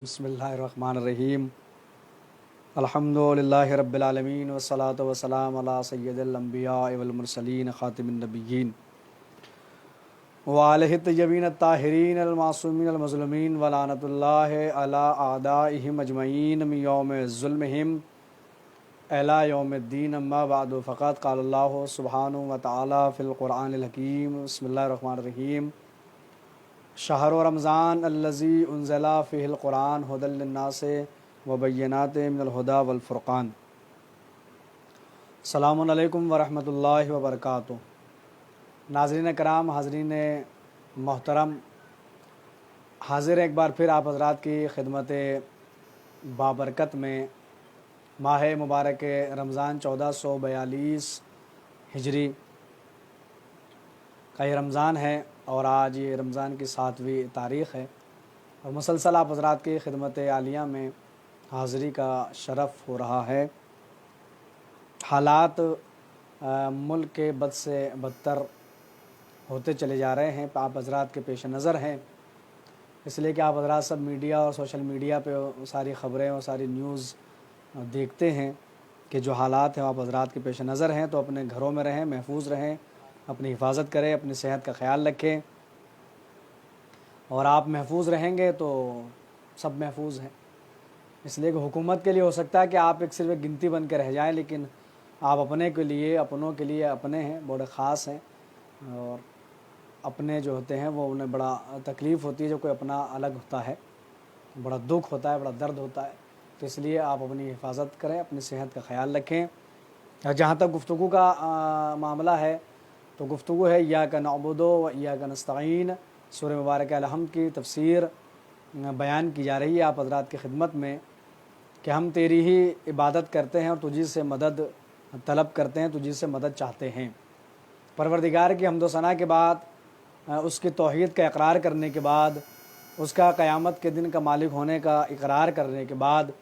बिस्मिल्लाहिर्रहमानिर्रहीम अल्हम्दुलिल्लाहि रब्बिल आलमीन वस्सलातु वस्सलाम अला सय्यिदिल अंबिया वल मुरसलीन खातिमिन नबिय्यीन व आलिहि तय्यबीन अत्ताहिरीन अल मासूमीन अल मज़लूमीन व लानतुल्लाहि अला आदाइहिम अजमईन मिन यौमि ज़ुल्मिहिम इला यौमिद्दीन अम्मा बअदु फ़क़द क़ाल अल्लाहु सुब्हानहु व तआला फ़िल क़ुरआनिल हकीम बिस्मिल्लाहिर रहमानिर रहीम शहर रमज़ान अल्लज़ी उन्ज़िला फ़ीहिल क़ुरआन हुदल लिन्नास व बय्यिनातिम मिनल हुदा वल फ़ुरक़ान। अस्सलामु अलैकुम व रहमतुल्लाहि व बरकातुहू। नाज़रीन कराम, हाज़रीन मोहतरम, हाज़िर एक बार फिर आप हज़रात की खिदमत बाबरकत में माह मुबारक रमज़ान 1442 हिजरी का ये रमज़ान है और आज ये रमज़ान की 7वीं तारीख़ है और मुसलसल आप हज़रात की खिदमत आलिया में हाज़िरी का शरफ़ हो रहा है। हालात मुल्क के बद से बदतर होते चले जा रहे हैं, आप हज़रात के पेश नज़र हैं, इसलिए कि आप हज़रात सब मीडिया और सोशल मीडिया पे सारी ख़बरें और सारी न्यूज़ देखते हैं कि जो हालात हैं आप हज़रात के पेश नज़र हैं। तो अपने घरों में रहें, महफूज रहें, अपनी हिफाजत करें, अपनी सेहत का ख्याल रखें और आप महफूज रहेंगे तो सब महफूज हैं। इसलिए कि हुकूमत के लिए हो सकता है कि आप सिर्फ एक गिनती बन के रह जाएं, लेकिन आप अपने के लिए, अपनों के लिए अपने हैं, बड़े ख़ास हैं और अपने जो होते हैं वो उन्हें बड़ा तकलीफ़ होती है। जो कोई अपना अलग होता है, बड़ा दुख होता है, बड़ा दर्द होता है। तो इसलिए आप अपनी हिफाजत करें, अपनी सेहत का ख्याल रखें। और जहाँ तक गुफ्तगू का मामला है तो गुफ्तगू है इय्याका नअबुदु व इय्याका नस्तईन। सूरह मुबारक अल-हम्द की तफसीर बयान की जा रही है आप हज़रात की खिदमत में कि हम तेरी ही इबादत करते हैं और तुझी से मदद तलब करते हैं, तुझी से मदद चाहते हैं। परवरदिगार की हम्द व सना के बाद, उसकी तौहीद का इकरार करने के बाद, उसका क़यामत के दिन का मालिक होने का इकरार करने के बाद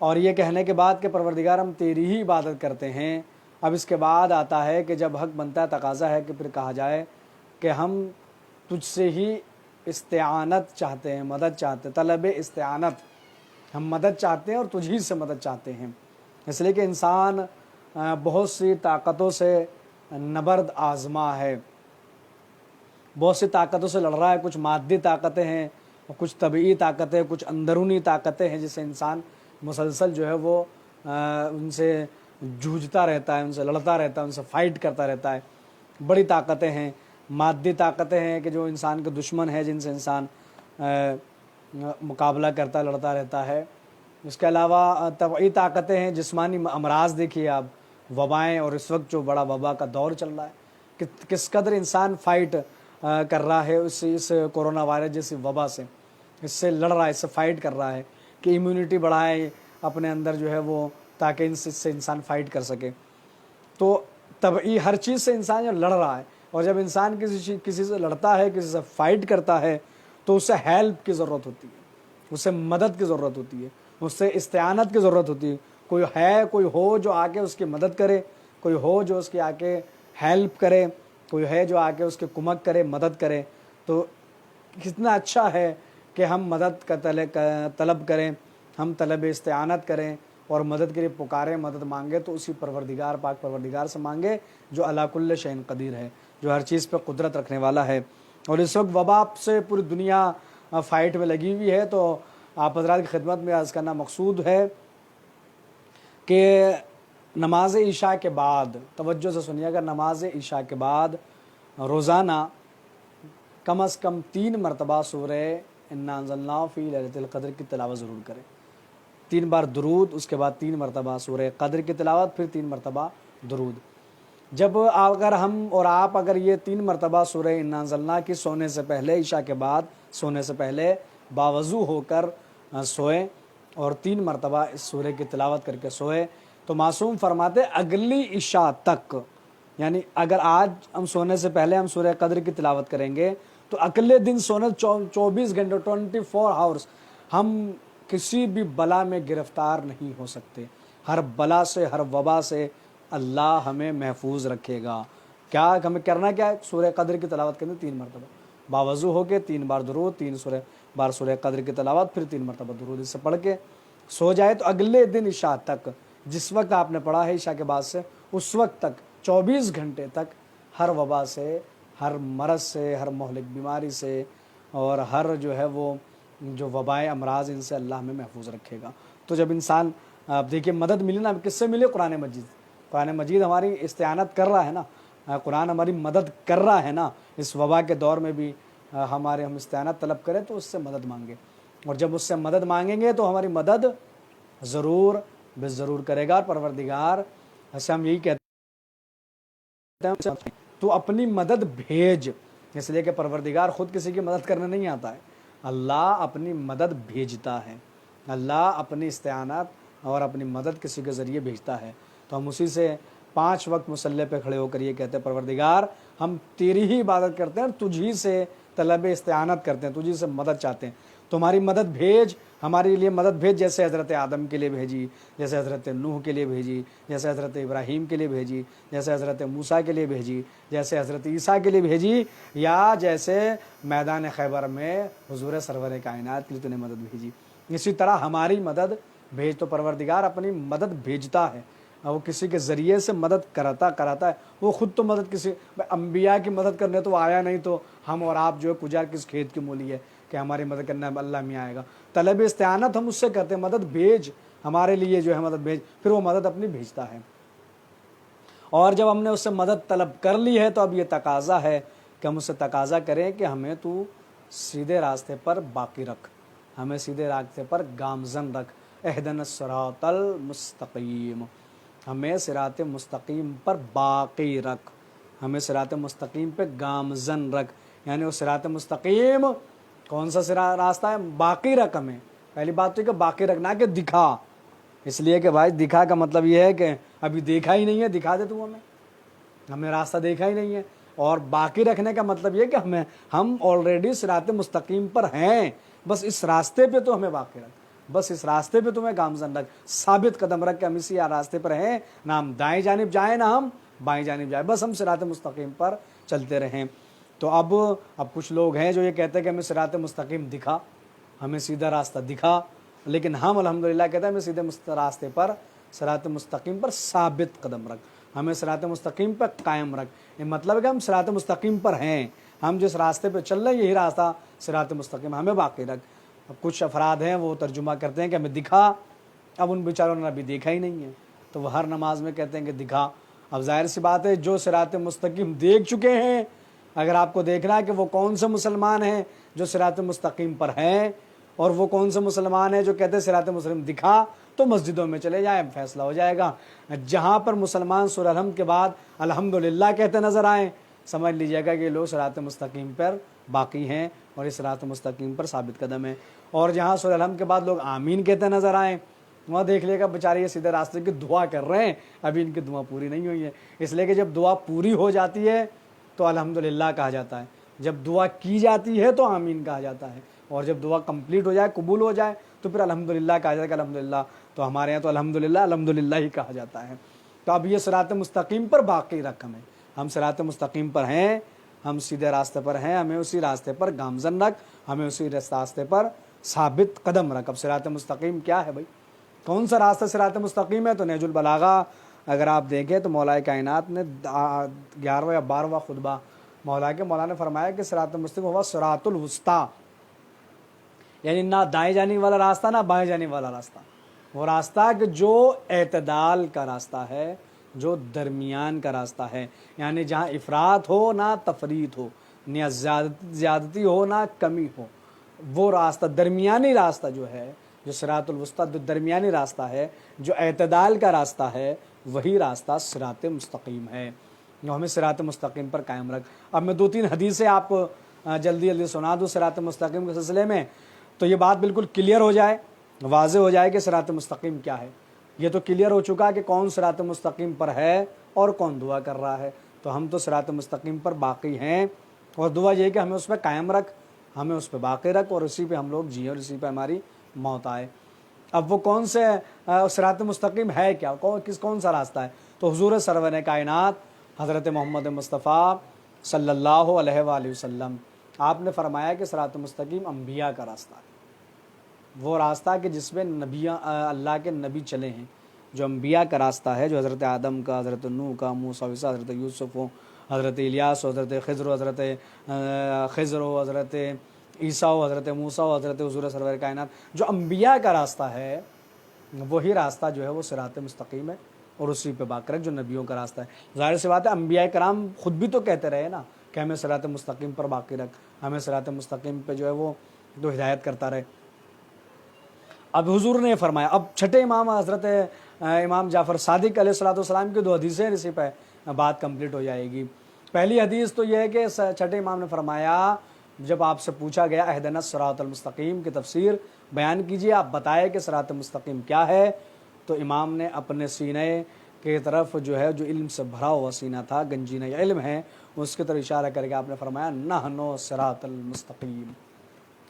और ये कहने के बाद कि परवरदिगार हम तेरी ही इबादत करते हैं, अब इसके बाद आता है कि जब हक़ बनता है, तकाज़ा है कि फिर कहा जाए कि हम तुझसे ही इस्तिआनत चाहते हैं, मदद चाहते, तलब इस्तिआनत, हम मदद चाहते हैं और तुझी से मदद चाहते हैं। इसलिए कि इंसान बहुत सी ताकतों से नबर्द आज़मा है, बहुत सी ताकतों से लड़ रहा है। कुछ मादी ताकतें हैं और कुछ तबीई ताकतें, कुछ अंदरूनी ताकतें हैं जिससे इंसान मुसलसल जो है वो उनसे जूझता रहता है, उनसे लड़ता रहता है, उनसे फ़ाइट करता रहता है। बड़ी ताकतें हैं, मादी ताकतें हैं कि जो इंसान के दुश्मन है, जिनसे इंसान मुकाबला करता, लड़ता रहता है। इसके अलावा तबई ताकतें हैं, जिस्मानी अमराज देखिए आप, वबाएँ, और इस वक्त जो बड़ा वबा का दौर चल रहा है कि किस कदर इंसान फ़ाइट कर रहा है इस कोरोना वायरस जैसी वबा से, इससे लड़ रहा है, इससे फ़ाइट कर रहा है कि इम्यूनिटी बढ़ाए अपने अंदर जो है वो, ताकि इससे इंसान फ़ाइट कर सके। तो तबई हर चीज़ से इंसान जब लड़ रहा है और जब इंसान किसी से लड़ता है, किसी से फ़ाइट करता है, तो उससे हेल्प की ज़रूरत होती है, उससे मदद की ज़रूरत होती है, उससे इस्तिआनत की ज़रूरत होती है। कोई हो जो आके उसकी मदद करे, कोई हो जो उसकी आके हेल्प करे, कोई है जो आके उसके कुमक करे, मदद करे। तो कितना अच्छा है कि हम मदद का तलब करें, हम तलब इस्तिआनत करें और मदद के लिए पुकारें, मदद मांगे तो उसी परवरदिगार, पाक परवरदिगार से मांगे जो अला कुल्ल शैइन कदीर है, जो हर चीज़ पर कुदरत रखने वाला है। और इस वक्त वबा से पूरी दुनिया फ़ाइट में लगी हुई है। तो आप हज़रात की खिदमत में अर्ज़ करना मकसूद है कि नमाज इशा के बाद, तवज्जो से सुनिएगा, नमाज इशा के बाद रोज़ाना कम अज़ कम 3 मरतबा सूरह इन्ना अंज़लनाहु फ़ी लैलतिल क़द्र की तिलावत ज़रूर करें। 3 बार दुरूद, उसके बाद 3 मरतबा सूरह क़द्र की तिलावत, फिर 3 मरतबा दुरूद। जब अगर हम और आप अगर ये 3 मरतबा सूरह इन्ना अंज़लनाहु की सोने से पहले, इशा के बाद सोने से पहले बावज़ू होकर सोएं और 3 मरतबा इस सूरह की तिलावत करके सोए, तो मासूम फरमाते अगली इशा तक, यानी अगर आज हम सोने से पहले हम सूरह क़द्र की तिलावत करेंगे तो अगले दिन सोने 24 घंटे 24 आवर्स हम किसी भी बला में गिरफ्तार नहीं हो सकते। हर बला से, हर वबा से अल्लाह हमें महफूज रखेगा। क्या हमें करना क्या है? सूरह क़द्र की तिलावत करनी 3 मरतबा, बावज़ू हो के 3 बार दुरूद, 3 सूरह बार सूरह कद्र की तिलावत, फिर 3 मरतबा दुरूद से पढ़ के सो जाए तो अगले दिन इशा तक, जिस वक्त आपने पढ़ा है इशा के बाद से, उस वक्त तक 24 घंटे तक हर वबा से, हर मरज़ से, हर मोहलिक बीमारी से और हर जो है वो जो वबाए अमराज, इनसे अल्लाह हमें महफूज रखेगा। तो जब इंसान, आप देखिए मदद मिली ना, किससे मिले? कुरान मजीद। कुरान मजीद हमारी इस्तेआनत कर रहा है ना, कुरान हमारी मदद कर रहा है ना। इस वबा के दौर में भी हम इस्तेआनत तलब करें तो उससे मदद मांगे, और जब उससे मदद मांगेंगे तो हमारी मदद ज़रूर बेज़रूर करेगा। और परवरदिगार ऐसे हम यही कहते हैं, तो अपनी मदद भेज, इसलिए कि परवरदिगार ख़ुद किसी की मदद करने नहीं आता है, अल्लाह अपनी मदद भेजता है। अल्लाह अपनी इस्तेआनत और अपनी मदद किसी के ज़रिए भेजता है। तो हम उसी से 5 वक्त मुसल्ले पे खड़े होकर ये कहते हैं, परवरदिगार हम तेरी ही इबादत करते हैं, तुझी से तलब इस्तेआनत करते हैं, तुझी से मदद चाहते हैं, तुम्हारी मदद भेज, हमारे लिए मदद भेज, जैसे हज़रत आदम के लिए भेजी, जैसे हज़रत नूह के लिए भेजी, जैसे हज़रत इब्राहीम के लिए भेजी, जैसे हज़रत मूसा के लिए भेजी, जैसे हज़रत ईसा के लिए भेजी, या जैसे मैदान खैबर में हुज़ूर सरवर कायनात के लिए तूने मदद भेजी, इसी तरह हमारी मदद भेज। तो परवरदिगार अपनी मदद भेजता है, वो किसी के ज़रिए से मदद कराता है। वो ख़ुद तो मदद किसी अम्बिया की मदद करने तो आया नहीं, तो हम और आप जो है कुजार किस खेत की मूली है कि हमारी मदद करना अल्लाह में आएगा। तलब इस्तेआनत हम उससे करते हैं, मदद भेज हमारे लिए, जो है मदद भेज, फिर वो मदद अपनी भेजता है। और जब हमने उससे मदद तलब कर ली है तो अब ये तकाज़ा है कि हम उससे तकाज़ा करें कि हमें तू सीधे रास्ते पर बाकी रख, हमें सीधे रास्ते पर गामज़न रख, एहदिनस सिरातल मुस्तक़ीम, हमें सिरात मुस्तकीम पर बाकी रख, हमें सिरात मुस्तकीम पे गामज़न रख। यानी वो सिरात मुस्तकीम कौन सा रास्ता है? बाकी रख। हमें पहली बात तो कि बाकी रखना कि दिखा, इसलिए कि भाई दिखा का मतलब ये है कि अभी देखा ही नहीं है, दिखा दे तू हमें रास्ता देखा ही नहीं है। और बाकी रखने का मतलब ये कि हम ऑलरेडी सिरात मुस्तकीम पर हैं, बस इस रास्ते पे तो हमें बाकी रख, बस इस रास्ते पे तुम्हें गामज़न रख, साबित कदम रख के हम इसी रास्ते पर हैं, ना हम दाएं जानिब जाएं ना हम बाएं जानिब जाएं, बस हम सिरात मुस्तकीम पर चलते रहें। तो अब कुछ लोग हैं जो ये कहते हैं कि हमें सिरात मुस्तकीम दिखा, हमें सीधा रास्ता दिखा, लेकिन हम अल्हम्दुलिल्लाह कहते हैं हमें सीधे रास्ते पर, सिरात मुस्तकीम पर साबित कदम रख, हमें सिरात मुस्तकीम पर कायम रख। ये मतलब है कि हम सिरात मुस्तकीम पर हैं, हम जिस रास्ते पर चल रहे हैं यही रास्ता सिरात मुस्तकीम, हमें बाकी रख। अब कुछ अफराद हैं वो तर्जुमा करते हैं कि हमें दिखा, अब उन बेचारों ने अभी देखा ही नहीं है, तो वह हर नमाज में कहते हैं कि दिखा। अब जाहिर सी बात है जो सिरात मुस्तकीम देख चुके हैं, अगर आपको देखना है कि वो कौन से मुसलमान हैं जो सिरात मुस्तकीम पर हैं और वो कौन से मुसलमान हैं जो कहते हैं सिरात मुस्तकीम दिखा, तो मस्जिदों में चले जाए, फैसला हो जाएगा। जहाँ पर मुसलमान सूरह अलहम्द के बाद अल्हम्दुलिल्लाह कहते नज़र आएँ, समझ लीजिएगा कि लोग सिरात मुस्तकीम पर बाकी हैं और इस सिरात मुस्तकीम पर साबित कदम है। और जहाँ सूरह अलहम्द के बाद लोग आमीन कहते नज़र आएँ, वहाँ देख लेगा बेचारे ये सीधे रास्ते की दुआ कर रहे हैं, अभी इनकी दुआ पूरी नहीं हुई है। इसलिए कि जब दुआ पूरी हो जाती है तो अल्हम्दुलिल्लाह कहा जाता है, जब दुआ की जाती है तो आमीन कहा जाता है, और जब दुआ कंप्लीट हो जाए, कबूल हो जाए, तो फिर अल्हम्दुलिल्लाह कहा जाता है। अल्हम्दुलिल्लाह तो हमारे यहाँ तो अल्हम्दुलिल्लाह ही कहा जाता है। तो अब ये सिरात मुस्तकीम पर बाकी रख, हमें, हम सिरात मुस्तकीम पर हैं, हम सीधे रास्ते पर हैं, हमें उसी रास्ते पर गामज़न रख, हमें उसी रास्ते पर साबित कदम रख। अब सिरात मुस्तकीम क्या है भाई, कौन सा रास्ता सिरात मुस्तकीम है? तो नहजुल बलागा अगर आप देखें तो मौलाए कायनात ने 11वां या 12वां खुतबा मौला ने फरमाया कि सिरात मुस्तकीम हुआ सिरातुल वुस्ता, यानी ना दाएं जाने वाला रास्ता ना बाएं जाने वाला रास्ता, वो रास्ता कि जो एतदाल का रास्ता है, जो दरमियान का रास्ता है, यानी जहाँ इफ़रात हो ना तफरीत हो, ना ज़्यादती हो ना कमी हो, वो रास्ता दरमियानी रास्ता जो है, जो सिरातुल वुस्ता दरमियानी रास्ता है, जो एतदाल का रास्ता है, वही रास्ता सिरात मुस्तकीम है। जो हमें सिरात मुस्तकीम पर कायम रख। अब मैं 2-3 हदीसें आपको जल्दी सुना दूँ सिरात मुस्तकीम के सिलसिले में, तो ये बात बिल्कुल क्लियर हो जाए, वाज़ेह हो जाए कि सिरात मुस्तकीम क्या है। ये तो क्लियर हो चुका कि कौन सिरात मुस्तकीम पर है और कौन दुआ कर रहा है। तो हम तो सिरात मुस्तकीम पर बाकी हैं, और दुआ ये कि हमें उस पर कायम रख, हमें उस पर बाकी रख, और उसी पे हम लोग जिए और इसी पे हमारी मौत आए। अब वो कौन से सिरात मुस्तकीम है क्या, कौन सा रास्ता है? तो हुजूर सरवर कायनात हज़रत मोहम्मद मुस्तफ़ा सल्लल्लाहु अलैहि वसल्लम, आपने फरमाया कि सिरात मुस्तकीम अम्बिया का रास्ता है, वो रास्ता कि जिसमें अल्लाह के नबी चले हैं, जो अम्बिया का रास्ता है, जो हज़रत आदम का, हज़रत नूह का, मूसा, हज़रत यूसुफ़ हो, हज़रत इलियास हो, हज़रत खिज़र, हज़रत ईसा हो, हज़रत मूसा हो, हज़रत हुज़ूर सरवर कायनात, जो अम्बिया का रास्ता है वही रास्ता जो है वो सिरात मुस्तकीम है, और उसी पे बाक़ी रख जो नबियों का रास्ता है। ज़ाहिर सी बात है, अम्बिया कराम ख़ुद भी तो कहते रहे ना कि हमें सिरात मुस्तकीम पर बाक़ी रख, हमें सिरात मुस्तकीम पे जो है वो तो हिदायत करता रहे। अब हुजूर ने फरमाया, अब छठे इमाम हज़रत इमाम जाफ़र सादिक अलैहिस्सलाम की 2 हदीसें हैं, इसी पे बात कंप्लीट हो जाएगी। पहली हदीस तो यह है कि छठे इमाम ने फरमाया, जब आपसे पूछा गया अहदिना सिरातल मुस्तकीम की तफसीर बयान कीजिए, आप बताएं कि सिरात मुस्तकीम क्या है, तो इमाम ने अपने सीने के तरफ जो है, जो इल्म से भरा हुआ सीना था, गंजीना इल्म है, उसकी तरफ इशारा करके आपने फरमाया नहनो सिरातल मुस्तकीम,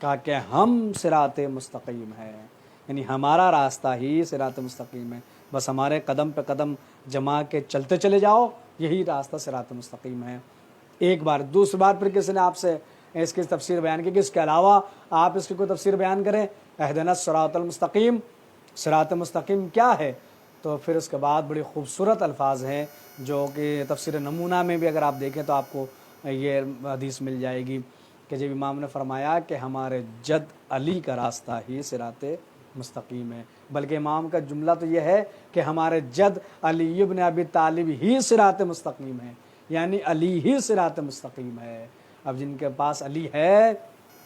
कहा कि हम सिरात मुस्तकीम है, यानी हमारा रास्ता ही सिरात मुस्तकीम है, बस हमारे कदम पे कदम जमा के चलते चले जाओ, यही रास्ता सिरात मुस्तकीम है। एक बार, दूसरी बार फिर किसी ने आपसे इसकी तफसीर बयान की कि इसके अलावा आप इसकी कोई तफसीर बयान करें, अहदिना सिरातल मुस्तकीम, सिरात मुस्तकीम क्या है, तो फिर उसके बाद बड़ी खूबसूरत अल्फाज हैं जो कि तफसीर नमूना में भी अगर आप देखें तो आपको ये हदीस मिल जाएगी कि जब इमाम ने फरमाया कि हमारे जद अली का रास्ता ही सिरात मुस्तकीम है, बल्कि इमाम का जुमला तो यह है कि हमारे जद अली इब्न अबी तालिब ही सिरात मुस्तकीम है, यानी अली ही सिरात मुस्तकीम है। अब जिनके पास अली है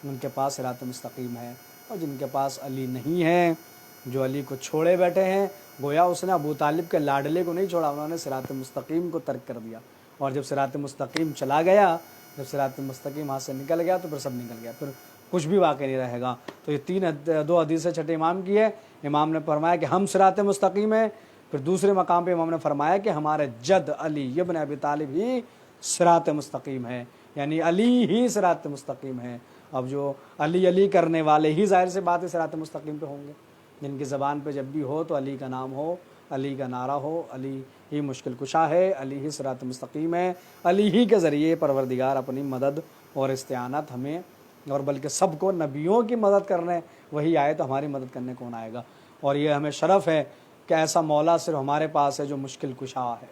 उनके पास सिरात मुस्तकीम है, और जिनके पास अली नहीं है, जो अली को छोड़े बैठे हैं, गोया उसने अबू तालिब के लाडले को नहीं छोड़ा, उन्होंने सिरात मुस्तकीम को तर्क कर दिया, और जब सिरात मुस्तकीम चला गया, जब सिरात मुस्तकीम हाथ से निकल गया तो फिर सब निकल गया, फिर कुछ भी वाक़ई नहीं रहेगा। तो ये 2 हदीसें छठे इमाम की है। इमाम ने फरमाया कि हम सिरात मुस्तकीम है, फिर दूसरे मकाम पे इमाम ने फरमाया कि हमारे जद अली इब्न अबी तालिब ही सिरात मुस्तकीम है, यानी अली ही सिरात मुस्तकीम है। अब जो अली अली करने वाले ही ज़ाहिर से बात है सिरात मुस्तकीम पे होंगे, जिनकी ज़बान पे जब भी हो तो अली का नाम हो, अली का नारा हो, अली ही मुश्किल कुशा है, अली ही सिरात मुस्तकीम है, अली ही के ज़रिए परवरदिगार अपनी मदद और इस्तिआनत हमें और बल्कि सबको नबियों की मदद करने वही आए, तो हमारी मदद करने कौन आएगा। और ये हमें शरफ़ है कि ऐसा मौला सिर्फ हमारे पास है जो मुश्किल कुशा है,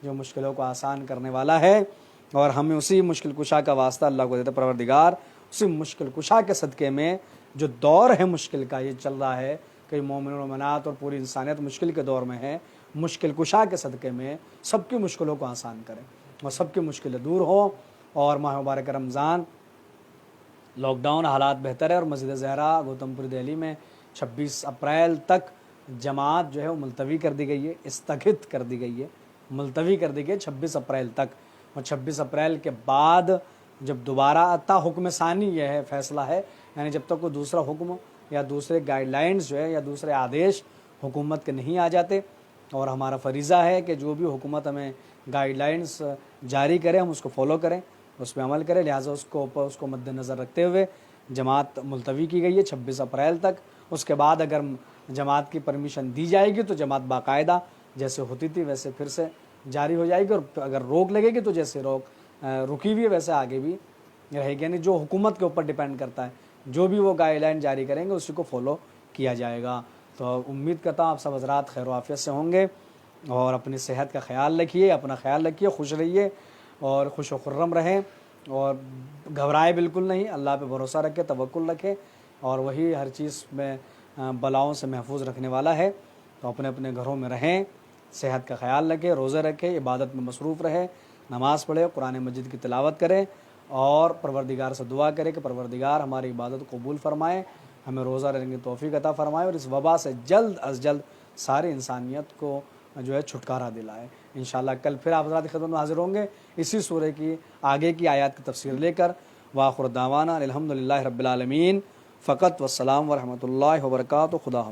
जो मुश्किलों को आसान करने वाला है, और हमें उसी मुश्किल कुशा का वास्ता अल्लाह को देते परवरदिगार, उसी मुश्किल कुशा के सदक़े में जो दौर है मुश्किल का ये चल रहा है कि मोमिन और मोमिनात और पूरी इंसानियत मुश्किल के दौर में है, मुश्किल कुशा के सदक़े में सबकी मुश्किलों को आसान करें और सबकी मुश्किलें दूर हो। और माह मुबारक रमज़ान, लॉकडाउन हालात बेहतर है, और मस्जिद ज़हरा गौतमपुर दिल्ली में 26 अप्रैल तक जमात जो है वो मुलतवी कर दी गई है, स्थगित कर दी गई है, मुलतवी कर दी गई 26 अप्रैल तक। और 26 अप्रैल के बाद जब दोबारा आता हुक्म सानी यह है, फ़ैसला है, यानी जब तक कोई दूसरा हुक्म या दूसरे गाइडलाइंस जो है या दूसरे आदेश हुकूमत के नहीं आ जाते, और हमारा फ़रीज़ा है कि जो भी हुकूमत हमें गाइडलाइंस जारी करे हम उसको फॉलो करें, उस पर अमल करें। लिहाजा उसको मद्देनज़र रखते हुए जमात मुलतवी की गई है 26 अप्रैल तक। उसके बाद अगर जमात की परमिशन दी जाएगी तो जमात बाकायदा जैसे होती थी वैसे फिर से जारी हो जाएगी, और अगर रोक लगेगी तो जैसे रुकी हुई है वैसे आगे भी रहेगी, यानी जो हुकूमत के ऊपर डिपेंड करता है, जो भी वो गाइडलाइन जारी करेंगे उसी को फॉलो किया जाएगा। तो उम्मीद करता हूँ आप सब हज़रात खैर आफियत से होंगे, और अपनी सेहत का ख्याल रखिए, अपना ख्याल रखिए, खुश रहिए और खुश व खुर्रम रहें, और घबराए बिल्कुल नहीं, अल्लाह पे भरोसा रखें, तवक्कुल रखें, और वही हर चीज़ में बलाओं से महफूज रखने वाला है। तो अपने अपने घरों में रहें, सेहत का ख्याल रखें, रोज़े रखें, इबादत में मसरूफ़ रहें, नमाज़ पढ़ें, कुरान मजीद की तिलावत करें, और परवरदिगार से दुआ करें कि परवरदिगार हमारी इबादत कबूल फ़रमाए, हमें रोज़ा रहने की तौफ़ीक़ अता फ़रमाए, और इस वबा से जल्द अज़ जल्द सारी इंसानियत को जो है छुटकारा दिलाए। इंशाअल्लाह कल फिर आप हज़रात की खिदमत में हाज़िर होंगे इसी सूरह की आगे की आयत की तफसीर लेकर। वाखिर दावाना अल्हम्दुलिल्लाहि रब्बिल आलमीन। फ़क़त वस्सलाम व रहमतुल्लाहि व बरकातुहू। खुदा।